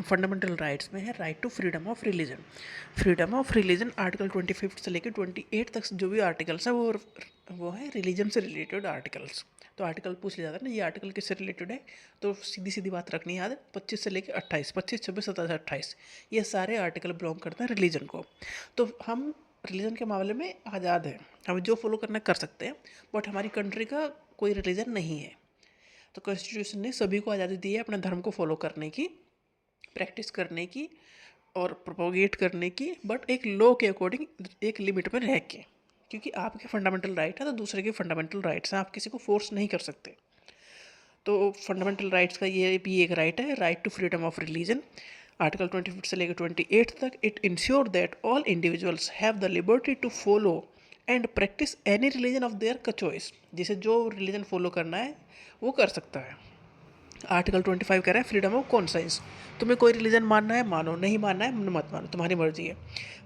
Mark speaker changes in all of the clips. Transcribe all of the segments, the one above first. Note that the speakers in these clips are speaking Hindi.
Speaker 1: फंडामेंटल राइट्स में है right to freedom of religion. Freedom of religion article 25 से लेकर 28 तक जो भी आर्टिकल्स है वो है रिलीजन से रिलेटेड आर्टिकल्स। तो आर्टिकल पूछ लिया जाता है ना, ये आर्टिकल किससे रिलेटेड है, तो सीधी सीधी बात रखनी याद, 25 से लेकर 28, 25, 26, 27, 28 ये सारे आर्टिकल बिलोंग करते हैं रिलीजन को। तो हम रिलीजन के मामले में आज़ाद हैं, हमें जो फॉलो करना कर सकते हैं, बट हमारी कंट्री का कोई रिलीजन नहीं है। तो कॉन्स्टिट्यूशन ने सभी को आज़ादी दी है अपने धर्म को फॉलो करने की, प्रैक्टिस करने की और प्रोपोगेट करने की, बट एक लॉ के अकॉर्डिंग, एक लिमिट में रह के, क्योंकि आपके फंडामेंटल राइट है तो दूसरे के फंडामेंटल राइट्स हैं, आप किसी को फोर्स नहीं कर सकते। तो फंडामेंटल राइट्स का ये भी एक राइट है, right to freedom of religion. Article 25 से लेकर 28 तक, it ensure that all individuals have the liberty to follow and practice any religion of their choice, जिसे जो रिलीजन फॉलो करना है वो कर सकता है। आर्टिकल 25 कह रहा है फ्रीडम ऑफ कॉन्साइंस, तुम्हें कोई रिलीजन मानना है मानो, नहीं मानना है मत मानो, तुम्हारी मर्जी है।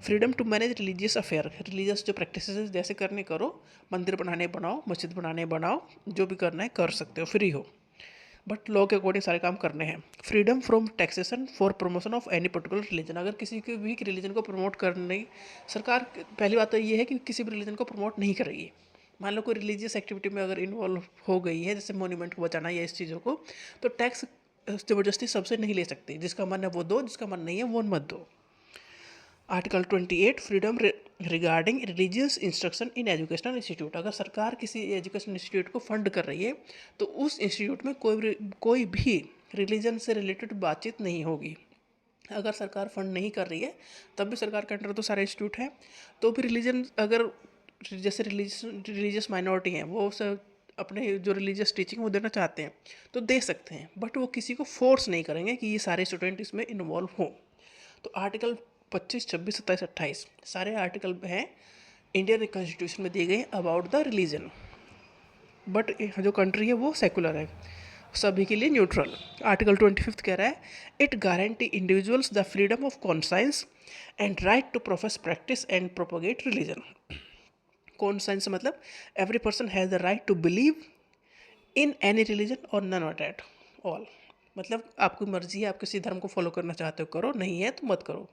Speaker 1: Freedom to manage religious affair, religious जो प्रैक्टिस जैसे करने करो, मंदिर बनाने बनाओ, मस्जिद बनाने बनाओ, जो भी करना है कर सकते हो, फ्री हो, बट लॉ के अकॉर्डिंग सारे काम करने हैं। Freedom from taxation for promotion of any particular religion, अगर किसी के भी रिलीजन को प्रमोट करने, सरकार पहली बात तो ये है कि किसी भी रिलीजन को प्रमोट नहीं करेगी। मान लो कोई रिलीजियस एक्टिविटी में अगर इन्वॉल्व हो गई है, जैसे मोन्यूमेंट को बचाना या इस चीज़ों को, तो टैक्स ज़बरदस्ती सबसे नहीं ले सकती, जिसका मन है वो दो, जिसका मन नहीं है वो मत दो। Article 28 freedom regarding religious instruction in educational institute, अगर सरकार किसी एजुकेशन इंस्टीट्यूट को फंड कर रही है तो उस इंस्टीट्यूट में कोई भी रिलीजन से रिलेटेड बातचीत नहीं होगी। अगर सरकार फंड नहीं कर रही है तब भी सरकार के अंडर तो सारे इंस्टीट्यूट हैं, तो भी रिलीजन अगर जैसे रिलीजियस माइनॉरिटी हैं वो सब अपने जो रिलीजियस टीचिंग वो देना चाहते हैं तो दे सकते हैं, बट वो किसी को फोर्स नहीं करेंगे कि ये सारे स्टूडेंट इसमें इन्वॉल्व हों। तो आर्टिकल 25, 26, 27, 28 सारे आर्टिकल हैं इंडियन कॉन्स्टिट्यूशन में दिए गए अबाउट द रिलीजन, बट जो कंट्री है वो सेकुलर है, सभी के लिए न्यूट्रल। आर्टिकल 25 कह रहा है it guarantee individuals the freedom of conscience and right to profess practice and propagate religion. Conscience मतलब every person has the right to believe in any religion or none aught at all, मतलब आपकी मर्जी है, आप किसी धर्म को फॉलो करना चाहते हो करो, नहीं है तो मत करो,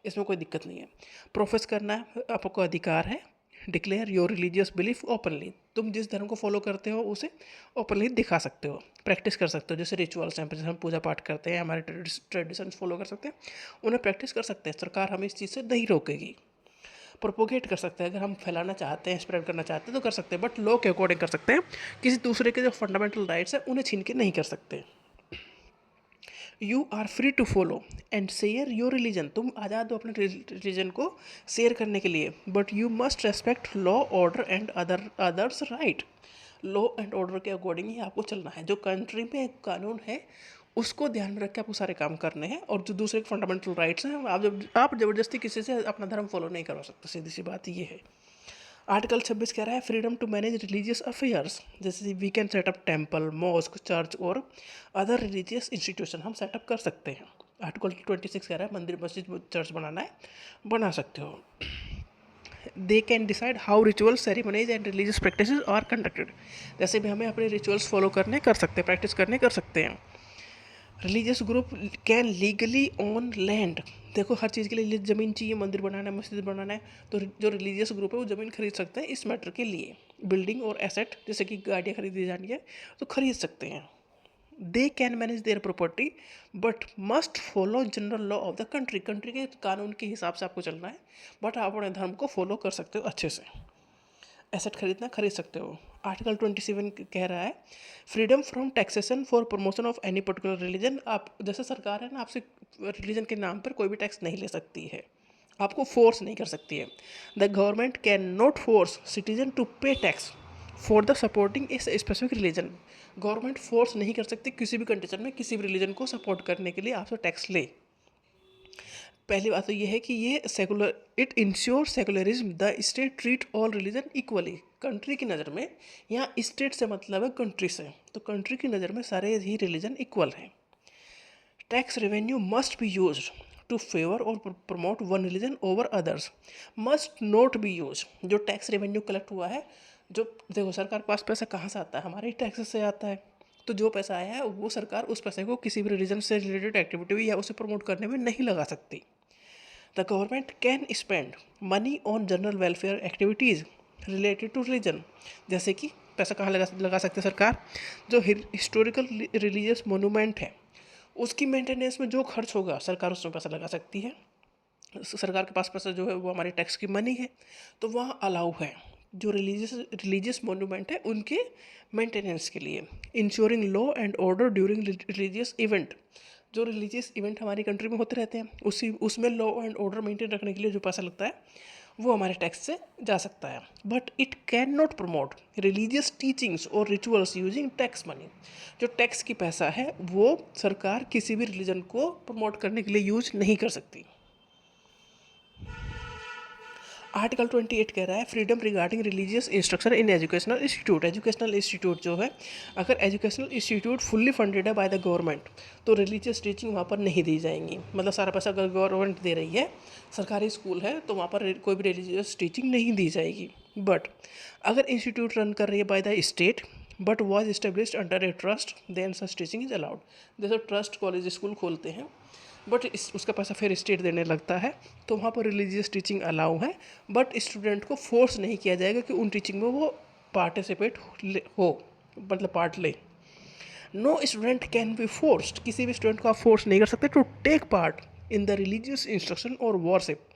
Speaker 1: इसमें कोई दिक्कत नहीं है। प्रोफेस करना आपको अधिकार है। Declare your religious belief openly, तुम जिस धर्म को फॉलो करते हो उसे ओपनली दिखा सकते हो, प्रैक्टिस कर सकते हो, जैसे रिचुअल्स हैं, जैसे हम पूजा पाठ करते हैं, हमारे ट्रेडिशंस फॉलो कर सकते हैं, उन्हें प्रैक्टिस कर सकते हैं, सरकार हमें इस चीज़ से नहीं रोकेगी। प्रोपोगेट कर सकते हैं, अगर हम फैलाना चाहते हैं, स्प्रेड करना चाहते हैं तो कर सकते हैं, बट लॉ के अकॉर्डिंग कर सकते हैं, किसी दूसरे के जो फंडामेंटल राइट्स हैं उन्हें छीन के नहीं कर सकते। You are free to follow and share your religion, तुम आज़ाद हो अपने रिलीजन को शेयर करने के लिए, but you must respect law order and others right, law and order के अकॉर्डिंग ही आपको चलना है, जो कंट्री में एक कानून है उसको ध्यान में रख के आपको सारे काम करने हैं, और जो दूसरे फंडामेंटल राइट्स हैं आप ज़बरदस्ती किसी से अपना धर्म फॉलो नहीं करवा सकते, सीधी सी बात ये है। आर्टिकल 26 कह रहा है freedom to manage religious affairs, जैसे we can set up temple, mosque, church और अदर रिलीजियस इंस्टीट्यूशन, हम सेटअप कर सकते हैं। आर्टिकल 26 कह रहा है मंदिर, मस्जिद, चर्च बनाना है, बना सकते हो। They can decide how rituals, ceremonies and religious practice are conducted, जैसे भी हमें अपने रिचुअल्स फॉलो करने कर सकते हैं, प्रैक्टिस करने कर सकते हैं। Religious group can legally own land, देखो हर चीज़ के लिए ज़मीन चाहिए, मंदिर बनाना है, मस्जिद बनाना है, तो जो रिलीजियस ग्रुप है वो ज़मीन खरीद सकते हैं इस मैटर के लिए। बिल्डिंग और एसेट, जैसे कि गाड़ियाँ खरीदी जानी है तो खरीद सकते हैं। They can manage their property but must follow general law of the country, country के कानून के हिसाब से आपको चलना है, बट आप अपने धर्म को फॉलो कर सकते हो अच्छे से। एसेट खरीदना खरीद सकते हो। आर्टिकल 27 कह रहा है freedom from taxation for promotion of any particular religion, आप जैसे सरकार है ना, आपसे रिलीजन के नाम पर कोई भी टैक्स नहीं ले सकती है, आपको फोर्स नहीं कर सकती है। The government can not force citizen to pay tax for the supporting a specific religion, government force नहीं कर सकती किसी भी कंडीशन में किसी भी रिलीजन को सपोर्ट करने के लिए आपसे टैक्स ले। पहली बात तो ये है कि ये secular, it ensure secularism, the state treat all religion equally, country की नज़र में, यहाँ स्टेट से मतलब है कंट्री से, तो कंट्री की नज़र में सारे ही रिलीजन इक्वल हैं। Tax revenue must be use to favour or promote one religion over others, must not be use, जो टैक्स रेवेन्यू कलेक्ट हुआ है जो देखो सरकार के पास पैसा कहाँ से आता है, हमारे टैक्सेस से आता है। तो जो पैसा आया है वो सरकार उस पैसे को किसी भी रिलीजन से रिलेटेड एक्टिविटी या उसे प्रमोट करने में नहीं लगा सकती। The government can spend money on general welfare activities related to religion. जैसे कि पैसा कहाँ लगा सकते हैं सरकार, जो हिस्टोरिकल रिलीजियस मोनूमेंट है उसकी मेंटेनेंस में जो खर्च होगा सरकार उसमें पैसा लगा सकती है। सरकार के पास पैसा जो है वो हमारी टैक्स की मनी है, तो वहाँ अलाउ है जो रिलीजियस मोनूमेंट है उनके मेंटेनेंस के लिए। Ensuring law and order during religious event, जो रिलीजियस इवेंट हमारी कंट्री में होते रहते हैं उसमें लॉ एंड ऑर्डर मेंटेन रखने के लिए जो पैसा लगता है वो हमारे टैक्स से जा सकता है। But it can not promote religious teachings और रिचुअल्स यूजिंग टैक्स मनी। जो टैक्स की पैसा है वो सरकार किसी भी रिलीजन को प्रमोट करने के लिए यूज नहीं कर सकती। आर्टिकल 28 कह रहा है freedom regarding religious instruction in educational institute. Educational institute जो है, अगर एजुकेशनल इंस्टीट्यूट फुल्ली फंडेड है बाय द गवर्नमेंट तो रिलीजियस टीचिंग वहाँ पर नहीं दी जाएंगी। मतलब सारा पैसा अगर गवर्नमेंट दे रही है, सरकारी स्कूल है, तो वहाँ पर कोई भी रिलीजियस टीचिंग नहीं दी जाएगी। बट अगर इंस्टीट्यूट रन कर रही है by the state but was established under a trust then such teaching is allowed. जैसे ट्रस्ट कॉलेज स्कूल खोलते हैं बट उसका पैसा फिर स्टेट देने लगता है, तो वहाँ पर रिलीजियस टीचिंग अलाउ है, बट स्टूडेंट को फोर्स नहीं किया जाएगा कि उन टीचिंग में वो पार्टिसिपेट हो, मतलब पार्ट ले। No student can be forced, किसी भी स्टूडेंट को आप फोर्स नहीं कर सकते to take part in the religious instruction or worship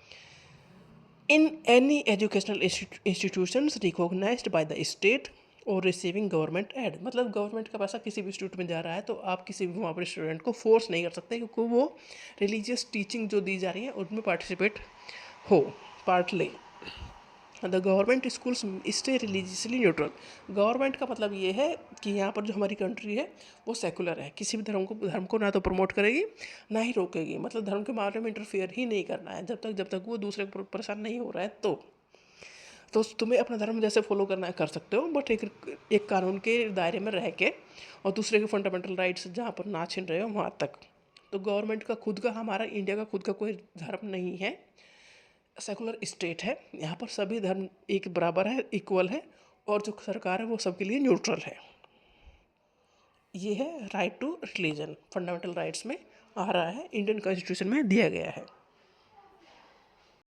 Speaker 1: in any educational institutions recognised by the state or receiving government aid. मतलब गवर्नमेंट का पैसा किसी भी इंस्टीट्यूट में जा रहा है तो आप किसी भी वहाँ पर स्टूडेंट को फोर्स नहीं कर सकते क्योंकि वो रिलीजियस टीचिंग जो दी जा रही है उनमें पार्टिसिपेट हो, पार्ट ले। The government schools stay religiously neutral. Government का मतलब ये है कि यहाँ पर जो हमारी कंट्री है वो सेकुलर है, किसी भी धर्म को ना तो प्रमोट करेगी ना ही रोकेगी। मतलब धर्म के मामले में इंटरफेयर ही नहीं करना है जब तक वो दूसरे को परेशान नहीं हो रहा है। तो तुम्हें अपना धर्म जैसे फॉलो करना है कर सकते हो, बट एक कानून के दायरे में रह के और दूसरे के फंडामेंटल राइट्स जहाँ पर ना छीन रहे हो वहाँ तक। तो गवर्नमेंट का खुद का, हमारा इंडिया का खुद का कोई धर्म नहीं है, सेकुलर स्टेट है। यहाँ पर सभी धर्म एक बराबर है, इक्वल है, और जो सरकार है वो सबके लिए न्यूट्रल है। ये है right to religion, fundamental rights में आ रहा है, इंडियन कॉन्स्टिट्यूशन में दिया गया है।